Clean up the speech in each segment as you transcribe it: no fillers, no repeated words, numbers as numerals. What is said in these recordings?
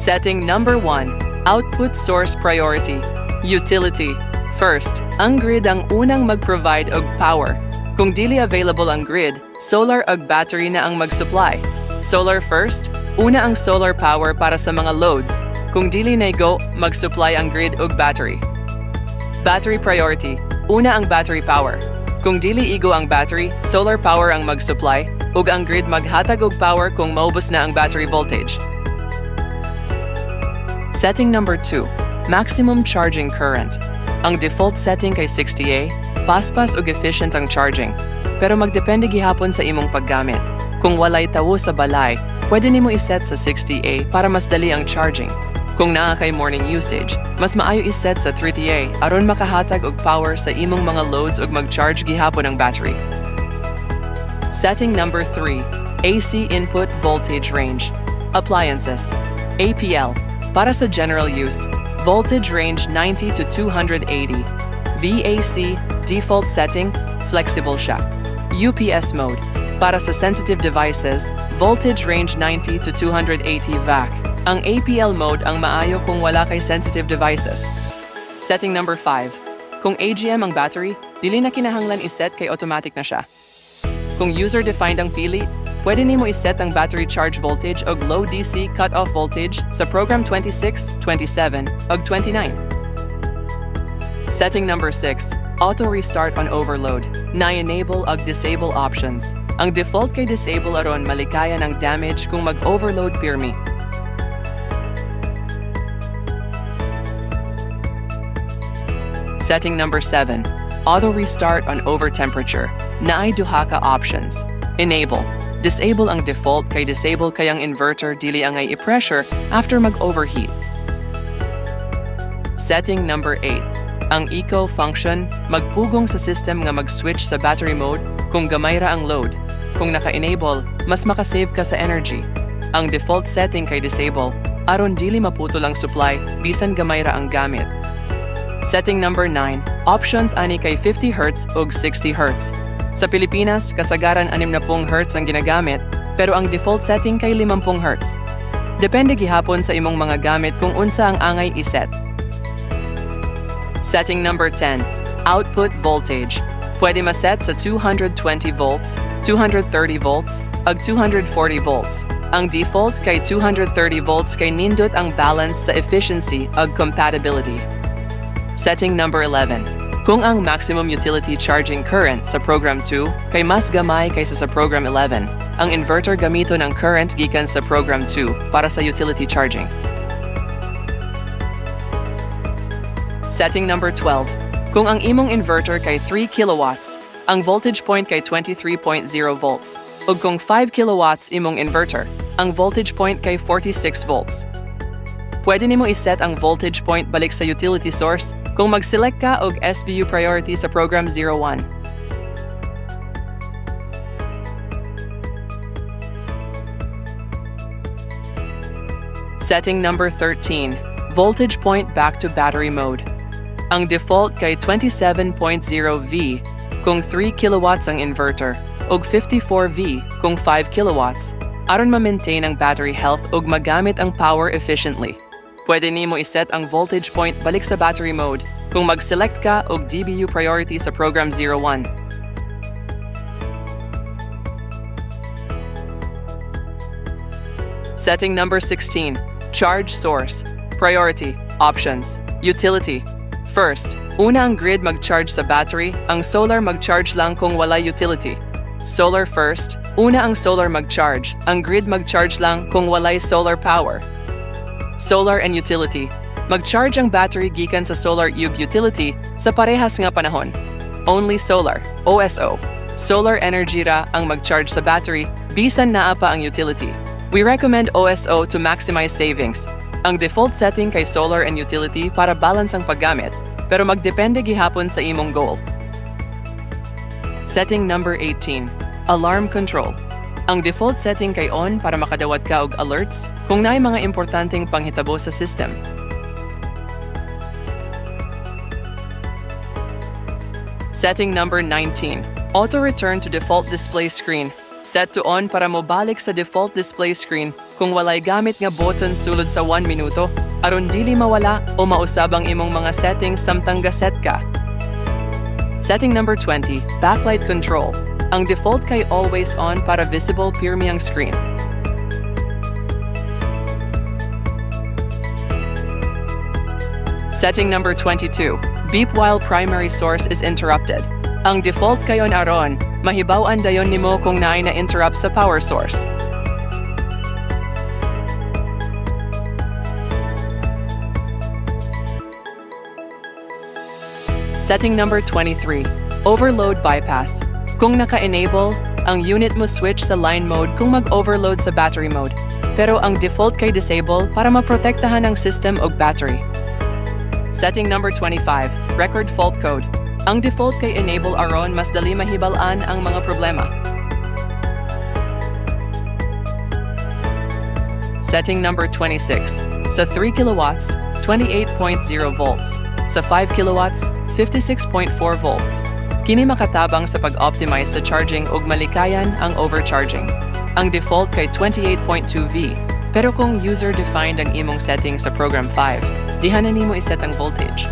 Setting number 1. Output source priority. Utility. First, ang grid ang unang mag-provide og power. Kung dili available ang grid, solar ug battery na ang mag-supply. Solar first, una ang solar power para sa mga loads. Kung dili na-go, mag-supply ang grid ug battery. Battery priority. Una ang battery power. Kung dili igo ang battery, solar power ang mag-supply, ug ang grid maghatag og power kung maubos na ang battery voltage. Setting number 2. Maximum charging current. Ang default setting kay 60A, paspas ug efficient ang charging. Pero magdepende gihapon sa imong paggamit. Kung walay tawo sa balay, pwede nimo iset sa 60A para mas dali ang charging. Kung naa kay morning usage, mas maayo iset sa 30A aron makahatag og power sa imong mga loads ug mag-charge gihapon ang battery. Setting number 3. AC input voltage range. Appliances. APL. Para sa general use, voltage range 90 to 280. VAC, default setting, flexible siya. UPS mode. Para sa sensitive devices, voltage range 90 to 280 VAC. Ang APL mode ang maayo kung wala kay sensitive devices. Setting number 5. Kung AGM ang battery, dili na kinahanglan iset kay automatic na siya. Kung user-defined ang pili, pwede nimo iset ang battery charge voltage og low DC cut-off voltage sa program 26, 27, ug 29. Setting number 6. Auto restart on overload. Na-enable ug disable options. Ang default kay disable aron malikayan ang damage kung mag-overload pirmi. Setting number 7. Auto restart on over-temperature. Naay duha ka options. Enable. Disable ang default kay disable kay ang inverter dili angay i-pressure after mag-overheat. Setting number 8. Ang eco function magpugong sa system nga mag-switch sa battery mode kung gamay ra ang load. Kung naka-enable, mas makasave ka sa energy. Ang default setting kay disable aron dili maputol ang supply bisan gamay ra ang gamit. Setting number 9. Options ani kay 50 Hz ug 60 Hz. Sa Pilipinas, kasagaran 60 Hz ang ginagamit, pero ang default setting kay 50 Hz. Depende gihapon sa imong mga gamit kung unsa ang angay iset. Setting number 10. Output voltage. Pwede maset sa 220 volts, 230 volts, ug 240 volts. Ang default kay 230 volts kay nindot ang balance sa efficiency ug compatibility. Setting number 11. Kung ang maximum utility charging current sa program 2 kay mas gamay kaysa sa program 11, ang inverter gamiton ang current gikan sa program 2 para sa utility charging. Setting number 12. Kung ang imong inverter kay 3 kilowatts, ang voltage point kay 23.0 volts. Ug kung 5 kilowatts imong inverter, ang voltage point kay 46 volts. Pwede nimo iset ang voltage point balik sa utility source kung mag-select ka og SBU priority sa program 01. Setting number 13. Voltage point back to battery mode. Ang default kay 27.0 V kung 3 kilowatts ang inverter ug 54 V kung 5 kilowatts aron ma-maintain ang battery health ug magamit ang power efficiently. Pwede nimo iset ang voltage point balik sa battery mode kung mag-select ka og DBU priority sa program 01. Setting number 16. Charge source. Priority. Options. Utility. First, una ang grid mag-charge sa battery, ang solar mag-charge lang kung wala utility. Solar first, una ang solar mag-charge, ang grid mag-charge lang kung walay solar power. Solar and utility. Mag-charge ang battery gikan sa solar ug utility sa parehas nga panahon. Only solar, OSO. Solar energy ra ang mag-charge sa battery bisan naa pa ang utility. We recommend OSO to maximize savings. Ang default setting kay solar and utility para balance ang paggamit, pero magdepende gihapon sa imong goal. Setting number 18. Alarm control. Ang default setting kay on para makadawat ka og alerts kung naay mga importanteng panghitabo sa system. Setting number 19. Auto return to default display screen. Set to on para mobalik sa default display screen Kung walay gamit nga button sulod sa 1 minuto, aron dili mawala o mausab ang imong mga settings samtang gaset ka. Setting number 20, backlight control. Ang default kay always on para visible pirmi ang screen. Setting number 22, beep while primary source is interrupted. Ang default kayon aron, mahibaw-an dayon nimo kung naay na interrupt sa power source. Setting number 23, overload bypass. Kung naka-enable, ang unit mo switch sa line mode kung mag-overload sa battery mode. Pero ang default kay disable para maprotektahan ang system og battery. Setting number 25, record fault code. Ang default kay enable aron mas dali mahibalaan ang mga problema. Setting number 26, sa 3 kilowatts, 28.0 volts. Sa 5 kilowatts, 56.4 volts. Kini makatabang sa pag-optimize sa charging ug malikayan ang overcharging. Ang default kay 28.2 V. Pero kung user-defined ang imong setting sa program 5, diha na nimo iset ang voltage.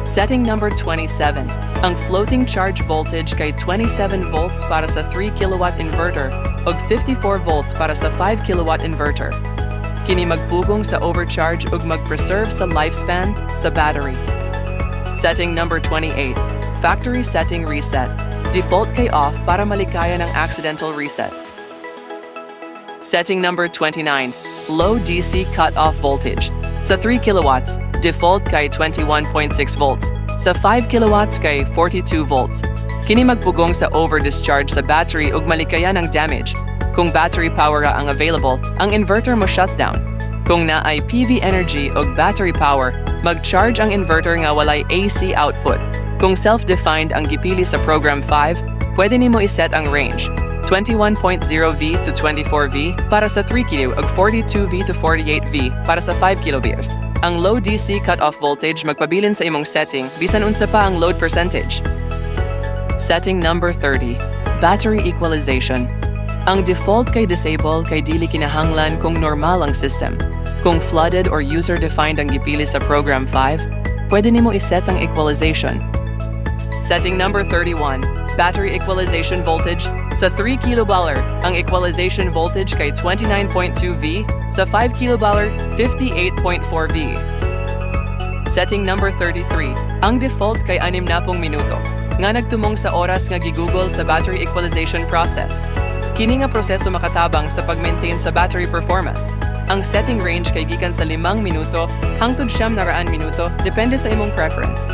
Setting number 27. Ang floating charge voltage kay 27 volts para sa 3 kilowatt inverter ug 54 volts para sa 5 kilowatt inverter. Kini magpugong sa overcharge ug mag-preserve sa lifespan sa battery. Setting number 28. Factory setting reset. Default kay off para malikayan ang accidental resets. Setting number 29. Low DC cut-off voltage. Sa 3 kilowatts, default kay 21.6 volts. Sa 5 kilowatts kay 42 volts. Kini magpugong sa over-discharge sa battery ug malikayan ang damage. Kung battery power ang available, ang inverter mo shutdown. Kung naay PV energy ug battery power, mag-charge ang inverter nga walay AC output. Kung self-defined ang gipili sa program 5, pwede nimo iset ang range 21.0V to 24V para sa 3 kilo ug 42V to 48V para sa 5 kiloamperes. Ang low DC cut-off voltage magpabilin sa imong setting bisan unsa pa ang load percentage. Setting number 30, battery equalization. Ang default kay disable kay dili kinahanglan kung normal ang system. Kung flooded or user-defined ang gipili sa program 5, pwede nimo iset ang equalization. Setting number 31, battery equalization voltage. Sa 3 kilobar, ang equalization voltage kay 29.2V, sa 5 kilobar, 58.4V. Setting number 33, ang default kay 60 minuto, nga nagtumong sa oras nga gigugol sa battery equalization process. Kini nga proseso makatabang sa pag-maintain sa battery performance. Ang setting range kay gikan sa 5 minuto hangtod 900 minuto, depende sa imong preference.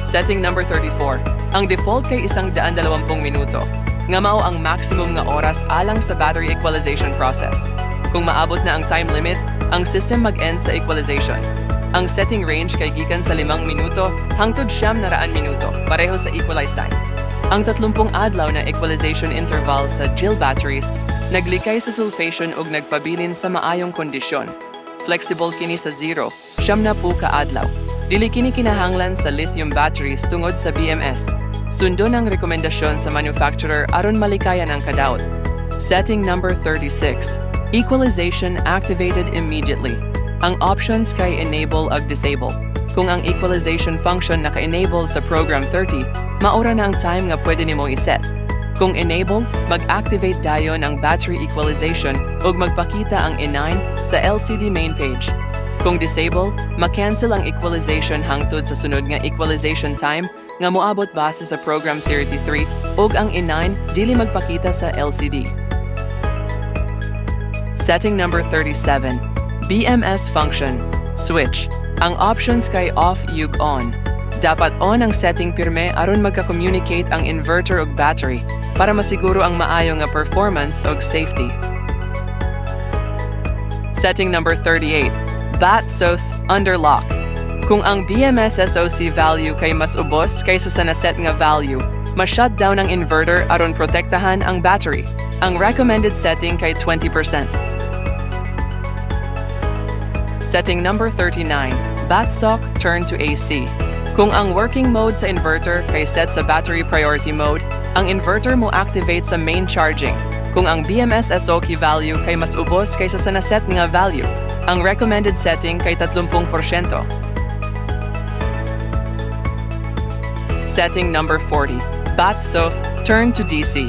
Setting number 34, ang default kay 120 minuto, nga mao ang maximum nga oras alang sa battery equalization process. Kung maabot na ang time limit, ang system mag-end sa equalization. Ang setting range kay gikan sa 5 minuto hangtod 900 minuto, pareho sa equalized time. Ang 30 adlaw na equalization interval sa GIL batteries naglikay sa sulfation ug nagpabilin sa maayong kondisyon. Flexible kini sa 0, 70 ka adlaw. Dili kini kinahanglan sa lithium batteries tungod sa BMS. Sundon ang rekomendasyon sa manufacturer aron malikayan ang kadaot. Setting number 36, equalization activated immediately. Ang options kay enable ug disable. Kung ang equalization function naka-enable sa program 30, maura na ang time nga pwede nimo iset. Kung enable, mag-activate dayon ang battery equalization ug magpakita ang E9 sa LCD main page. Kung disable, ma-cancel ang equalization hangtod sa sunod nga equalization time nga moabot base sa program 33 ug ang E9 dili magpakita sa LCD. Setting number 37, BMS function, switch. Ang options kay off ug on. Dapat on ang setting pirme aron magka-communicate ang inverter ug battery para masiguro ang maayo nga performance ug safety. Setting number 38, bat SOS under lock. Kung ang BMS SOC value kay mas ubos kaysa sa naset nga value, ma-shutdown ang inverter aron protektahan ang battery. Ang recommended setting kay 20%. Setting number 39, bat SOC turn to AC. Kung ang working mode sa inverter kay set sa battery priority mode, ang inverter mo activate sa main charging. Kung ang BMSSO key value kay mas ubos kaysa sa naset nga value, ang recommended setting kay 30%. Setting number 40. Bat Soth, turn to DC.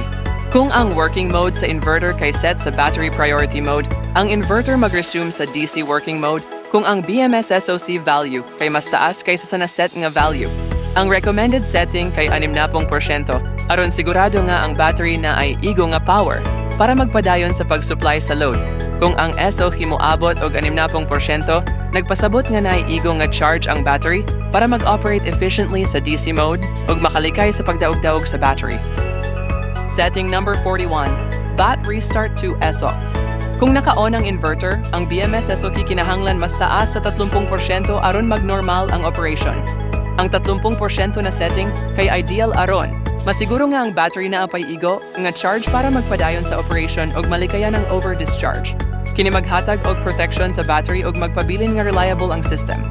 Kung ang working mode sa inverter kay set sa battery priority mode, ang inverter mag-resume sa DC working mode kung ang BMSSOC value kay mas taas kaysa sa naset nga value. Ang recommended setting kay 60% aron sigurado nga ang battery na ay igo nga power para magpadayon sa pag-supply sa load. Kung ang SO moabot og 60%, nagpasabot nga na igo nga charge ang battery para mag-operate efficiently sa DC mode ug makalikay sa pagdaog-daog sa battery. Setting number 41. Bat Restart to SO. Kung naka-on ang inverter, ang BMS SOK kinahanglan mas taas sa 30% aron mag-normal ang operation. Ang 30% na setting kay ideal aron masiguro nga ang battery na apay igo nga charge para magpadayon sa operation ug malikayan ang over-discharge. Kini maghatag og protection sa battery ug magpabilin nga reliable ang system.